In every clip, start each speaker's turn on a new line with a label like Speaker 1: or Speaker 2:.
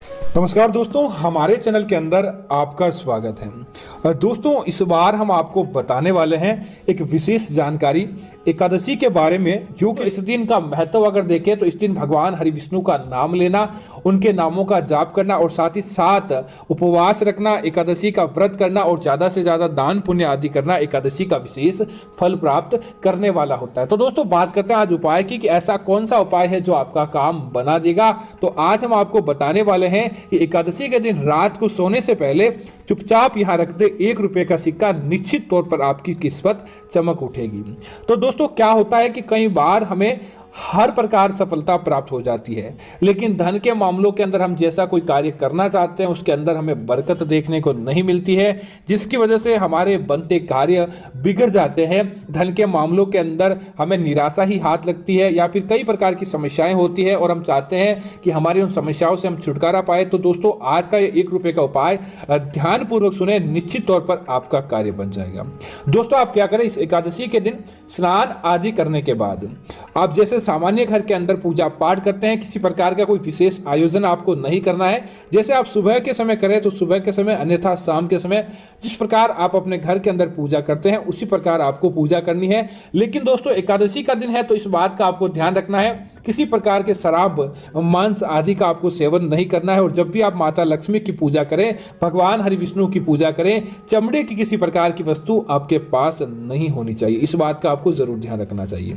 Speaker 1: नमस्कार दोस्तों, हमारे चैनल के अंदर आपका स्वागत है। दोस्तों, इस बार हम आपको बताने वाले हैं एक विशेष जानकारी एकादशी के बारे में, जो कि इस दिन का महत्व अगर देखें तो इस दिन भगवान हरि विष्णु का नाम लेना, उनके नामों का जाप करना और साथ ही साथ उपवास रखना, एकादशी का व्रत करना और ज़्यादा से ज़्यादा दान पुण्य आदि करना एकादशी का विशेष फल प्राप्त करने वाला होता है। तो दोस्तों, बात करते हैं आज उपाय की कि ऐसा कौन सा उपाय है जो आपका काम बना देगा। तो आज हम आपको बताने वाले हैं कि एकादशी के दिन रात को सोने से पहले चुपचाप यहाँ रख दे 1 रुपये का सिक्का, निश्चित तौर पर आपकी किस्मत चमक उठेगी। तो दोस्तों, क्या होता है कि कई बार हमें हर प्रकार सफलता प्राप्त हो जाती है, लेकिन धन के मामलों के अंदर हम जैसा कोई कार्य करना चाहते हैं उसके अंदर हमें बरकत देखने को नहीं मिलती है, जिसकी वजह से हमारे बनते कार्य बिगड़ जाते हैं। धन के मामलों के अंदर हमें निराशा ही हाथ लगती है या फिर कई प्रकार की समस्याएं होती है और हम चाहते हैं कि हमारी उन समस्याओं से हम छुटकारा पाए। तो दोस्तों, आज का ये 1 रुपये का उपाय ध्यानपूर्वक सुने, निश्चित तौर पर आपका कार्य बन जाएगा। दोस्तों, आप क्या करें, इस एकादशी के दिन स्नान आदि करने के बाद आप जैसे सामान्य घर के अंदर पूजा पाठ करते हैं, किसी प्रकार का कोई विशेष आयोजन आपको नहीं करना है। जैसे आप सुबह के समय करें तो सुबह के समय, अन्यथा शाम के समय जिस प्रकार आप अपने घर के अंदर पूजा करते हैं उसी प्रकार आपको पूजा करनी है। लेकिन दोस्तों, एकादशी का दिन है तो इस बात का आपको ध्यान रखना है, किसी प्रकार के शराब, मांस आदि का आपको सेवन नहीं करना है। और जब भी आप माता लक्ष्मी की पूजा करें, भगवान हरि विष्णु की पूजा करें, चमड़े की किसी प्रकार की वस्तु आपके पास नहीं होनी चाहिए। इस बात का आपको जरूर ध्यान रखना चाहिए।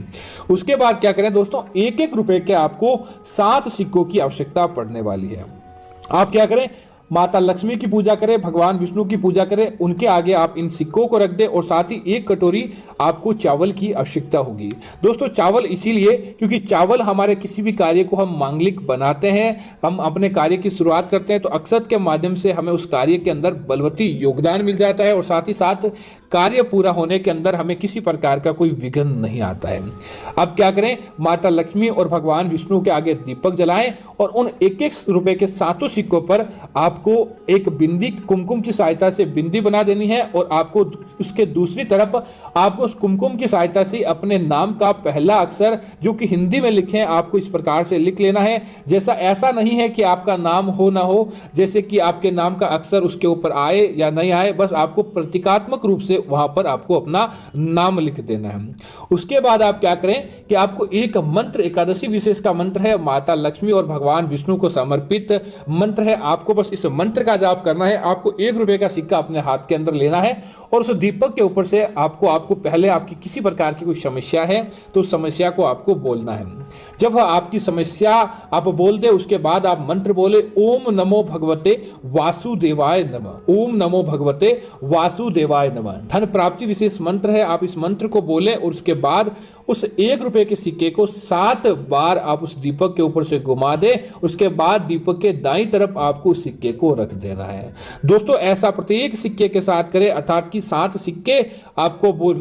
Speaker 1: उसके बाद क्या करें दोस्तों, 1-1 रुपए के आपको 7 सिक्कों की आवश्यकता पड़ने वाली है। आप क्या करें, माता लक्ष्मी की पूजा करें, भगवान विष्णु की पूजा करें, उनके आगे आप इन सिक्कों को रख दें और साथ ही 1 कटोरी आपको चावल की आवश्यकता होगी। दोस्तों, चावल इसीलिए क्योंकि चावल हमारे किसी भी कार्य को हम मांगलिक बनाते हैं, हम अपने कार्य की शुरुआत करते हैं तो अक्षत के माध्यम से हमें उस कार्य के अंदर बलवती योगदान मिल जाता है और साथ ही साथ कार्य पूरा होने के अंदर हमें किसी प्रकार का कोई विघ्न नहीं आता है। अब क्या करें, माता लक्ष्मी और भगवान विष्णु के आगे दीपक जलाएं और उन 1-1 रुपए के 7 सिक्कों पर आपको एक बिंदी, कुमकुम की सहायता से बिंदी बना देनी है और आपको उसके दूसरी तरफ आपको उस कुमकुम की सहायता से अपने नाम का पहला अक्षर जो कि हिंदी में लिखे हैं आपको इस प्रकार से लिख लेना है। जैसा ऐसा नहीं है कि आपका नाम हो ना हो, जैसे कि आपके नाम का अक्षर उसके ऊपर आए या नहीं आए, बस आपको प्रतीकात्मक रूप से वहां पर आपको अपना नाम लिख देना है। उसके बाद आप क्या करें कि आपको एक मंत्र, एकादशी विशेष का मंत्र है, माता लक्ष्मी और भगवान विष्णु को समर्पित मंत्र है। आपको बस इस मंत्र का जाप करना है। आपको 1 रुपये का सिक्का अपने हाथ के अंदर लेना है और उस दीपक के ऊपर से आपको पहले आपकी किसी प्रकार की कोई समस्या है तो उस समस्या को आपको बोलना है। जब आपकी समस्या आप बोल दे उसके बाद आप मंत्र बोले, ओम नमो भगवते वासुदेवाय नमः, ओम नमो भगवते वासुदेवाय नमः। धन प्राप्ति विशेष मंत्र है। आप इस मंत्र को बोले और उसके बाद उस 1 रुपये के सिक्के को 7 बार आप उस दीपक के ऊपर से घुमा दे। उसके बाद दीपक के दाईं तरफ आपको उस सिक्के को रख देना है। दोस्तों, ऐसा प्रत्येक सिक्के के साथ करें, अर्थात कि 7 सिक्के आपको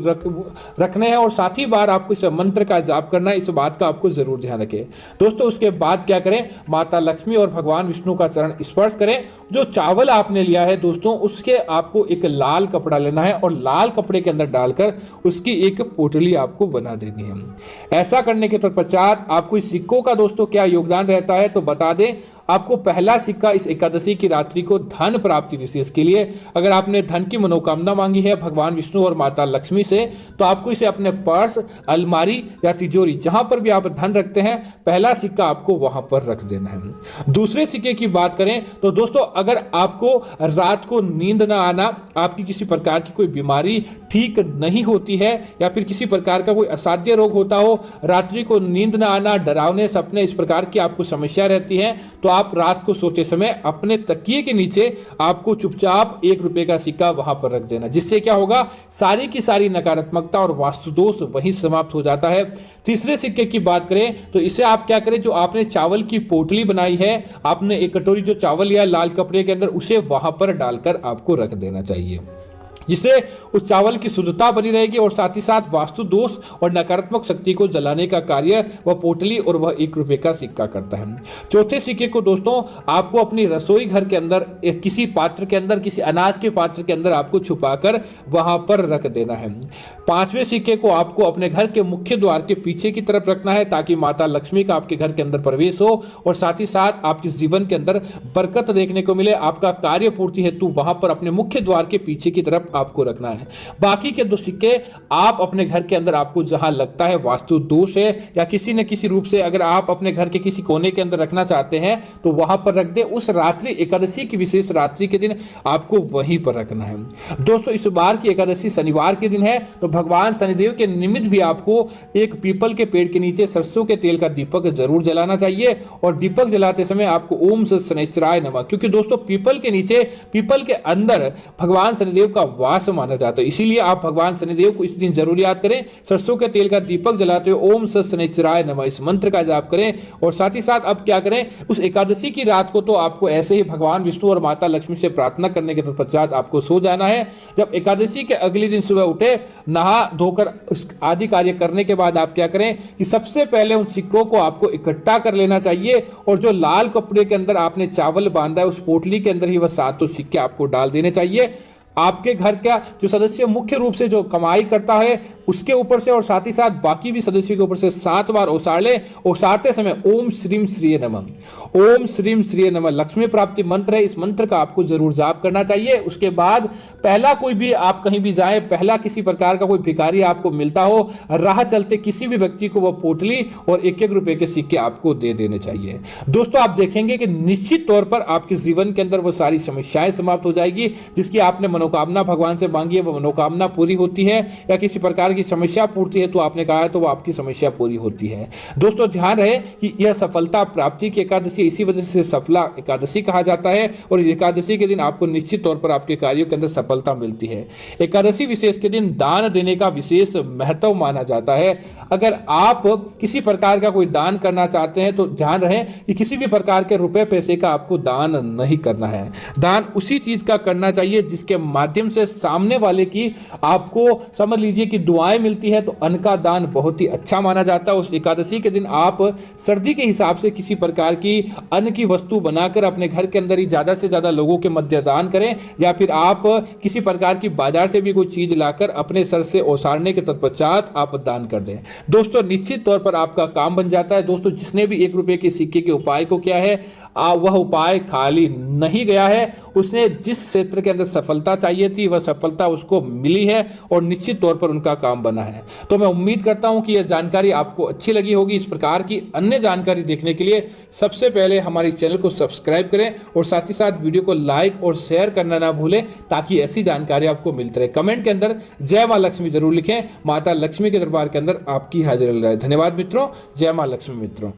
Speaker 1: रखने हैं और 7 ही बार आपको इस मंत्र का जाप करना है। इस बात का आपको जरूर ध्यान रखें। दोस्तों, उसके बाद क्या करें, माता लक्ष्मी और भगवान विष्णु का चरण स्पर्श करें। जो चावल आपने लिया है दोस्तों, उसके आपको एक लाल कपड़ा लेना है और लाल कपड़े के अंदर डालकर उसकी एक पोटली आपको बना देनी है। ऐसा करने के पश्चात आपको इस सिक्कों का दोस्तों क्या योगदान रहता है तो बता दें। आपको पहला सिक्का इस एकादशी की रात्रि को धन प्राप्ति विशेष के लिए, अगर आपने धन की मनोकामना मांगी है भगवान विष्णु और माता लक्ष्मी से, तो आपको इसे अपने पर्स, अलमारी या तिजोरी, जहां पर भी आप धन रखते हैं, पहला सिक्का आपको वहां पर रख देना है। दूसरे सिक्के की बात करें तो दोस्तों, अगर आपको रात को नींद ना आना, आपकी किसी प्रकार की कोई बीमारी ठीक नहीं होती है या फिर किसी प्रकार का कोई असाध्य रोग होता हो, रात्रि को नींद ना आना, डरावने सपने, इस प्रकार की आपको समस्या रहती है, तो आप रात को सोते समय अपने तकिए के नीचे आपको चुपचाप 1 रुपये का सिक्का वहां पर रख देना, जिससे क्या होगा, सारी की सारी नकारात्मकता और वास्तु दोष वहीं समाप्त हो जाता है। तीसरे सिक्के की बात करें तो इसे आप क्या करें, जो आपने चावल की पोटली बनाई है, आपने 1 कटोरी जो चावल लिया लाल कपड़े के अंदर, उसे वहां पर डालकर आपको रख देना चाहिए। जिससे उस चावल की शुद्धता बनी रहेगी और साथ ही साथ वास्तु दोष और नकारात्मक शक्ति को जलाने का कार्य वह पोटली और वह 1 रुपए का सिक्का करता है। चौथे सिक्के को दोस्तों आपको अपनी रसोई घर के अंदर किसी पात्र के अंदर, किसी अनाज के पात्र के अंदर आपको छुपाकर वहां पर रख देना है। 5वें सिक्के को आपको अपने घर के मुख्य द्वार के पीछे की तरफ रखना है ताकि माता लक्ष्मी का आपके घर के अंदर प्रवेश हो और साथ ही साथ आपके जीवन के अंदर बरकत देखने को मिले। आपका कार्य पूर्ति हेतु वहां पर अपने मुख्य द्वार के पीछे की तरफ आपको रखना है। बाकी के 2 सिक्के आप अपने घर के अंदर आपको जहां लगता है वास्तु दोष है या किसी न किसी रूप से अगर आप अपने घर के किसी कोने के अंदर रखना चाहते हैं तो वहां पर रख दे। उस रात्रि एकादशी की विशेष रात्रि के दिन आपको वहीं पर रखना है। दोस्तों इस बार की एकादशी शनिवार के दिन है तो भगवान शनिदेव के निमित्त भी आपको एक पीपल के पेड़ के नीचे सरसों के तेल का दीपक जरूर जलाना चाहिए और दीपक जलाते समय आपको ओम शनिश्चराय नमः, क्योंकि दोस्तों पीपल के नीचे, पीपल के अंदर भगवान शनिदेव का वास माना जाता है। इसीलिए आप भगवान शनिदेव को इस दिन जरूर याद करें। सरसों के तेल का दीपक जलाते हुए ओम शनिश्चराय नमः इस मंत्र का जाप करें और साथ ही साथ अब क्या करें, उस एकादशी की रात को तो आपको ऐसे ही भगवान विष्णु और माता लक्ष्मी से प्रार्थना करने के पश्चात आपको सो जाना है। जब एकादशी के अगले दिन सुबह उठे, नहा धोकर आदि कार्य करने के बाद आप क्या करें कि सबसे पहले उन सिक्कों को आपको इकट्ठा कर लेना चाहिए और जो लाल कपड़े के अंदर आपने चावल बांधा है उस पोटली के अंदर ही वह 7 सिक्के आपको डाल देने चाहिए। आपके घर का जो सदस्य मुख्य रूप से जो कमाई करता है उसके ऊपर से और साथ ही साथ बाकी भी सदस्यों के ऊपर से 7 बार ओसार ले। ओसारते समय ओम श्रीम श्रीय नमः, ओम श्रीम श्रीय नमः लक्ष्मी प्राप्ति मंत्र है, इस मंत्र का आपको जरूर जाप करना चाहिए। उसके बाद पहला कोई भी आप कहीं भी जाए, पहला किसी प्रकार का कोई भिखारी आपको मिलता हो, राह चलते किसी भी व्यक्ति को वह पोटली और 1-1 रुपए के सिक्के आपको दे देने चाहिए। दोस्तों आप देखेंगे कि निश्चित तौर पर आपके जीवन के अंदर वो सारी समस्याएं समाप्त हो जाएगी। जिसकी आपने मनोकामना भगवान से मांगी है वो मनोकामना पूरी होती है, या किसी प्रकार की समस्या पूर्ति है तो आपने कहा है तो वो आपकी समस्या पूरी होती है। दोस्तों ध्यान रहे कि यह सफलता प्राप्ति की एकादशी, इसी वजह से सफला एकादशी कहा जाता है और एकादशी के दिन आपको निश्चित तौर पर आपके कार्यों के अंदर सफलता मिलती है। एकादशी विशेष के दिन दान देने का विशेष महत्व माना जाता है। अगर आप किसी प्रकार का कोई दान करना चाहते हैं तो ध्यान रहे कि किसी भी प्रकार के रुपए पैसे का आपको दान नहीं करना है। दान उसी चीज का करना चाहिए जिसके माध्यम से सामने वाले की आपको समझ लीजिए कि दुआएं मिलती है। तो अन्न का दान बहुत ही अच्छा माना जाता है। उस एकादशी के दिन आप सर्दी के हिसाब से किसी प्रकार की अन्न की वस्तु बनाकर अपने घर के अंदर ही ज्यादा से ज्यादा लोगों के मध्य दान करें, या फिर आप किसी प्रकार की बाजार से भी कोई चीज लाकर अपने सर से ओसारने के तत्पश्चात आप दान कर दें। दोस्तों निश्चित तौर पर आपका काम बन जाता है। दोस्तों जिसने भी 1 रुपए के सिक्के के उपाय को किया है वह उपाय खाली नहीं गया है। उसने जिस क्षेत्र के अंदर सफलता चाहिए थी वह सफलता उसको मिली है और निश्चित तौर पर उनका काम बना है। तो मैं उम्मीद करता हूं कि यह जानकारी आपको अच्छी लगी होगी। इस प्रकार की अन्य जानकारी देखने के लिए सबसे पहले हमारे चैनल को सब्सक्राइब करें और साथ ही साथ वीडियो को लाइक और शेयर करना ना भूलें ताकि ऐसी जानकारी आपको मिलती रहे। कमेंट के अंदर जय मां लक्ष्मी जरूर लिखें। माता लक्ष्मी के दरबार के अंदर आपकी हाजिरी रहे। धन्यवाद मित्रों। जय मां लक्ष्मी मित्रों।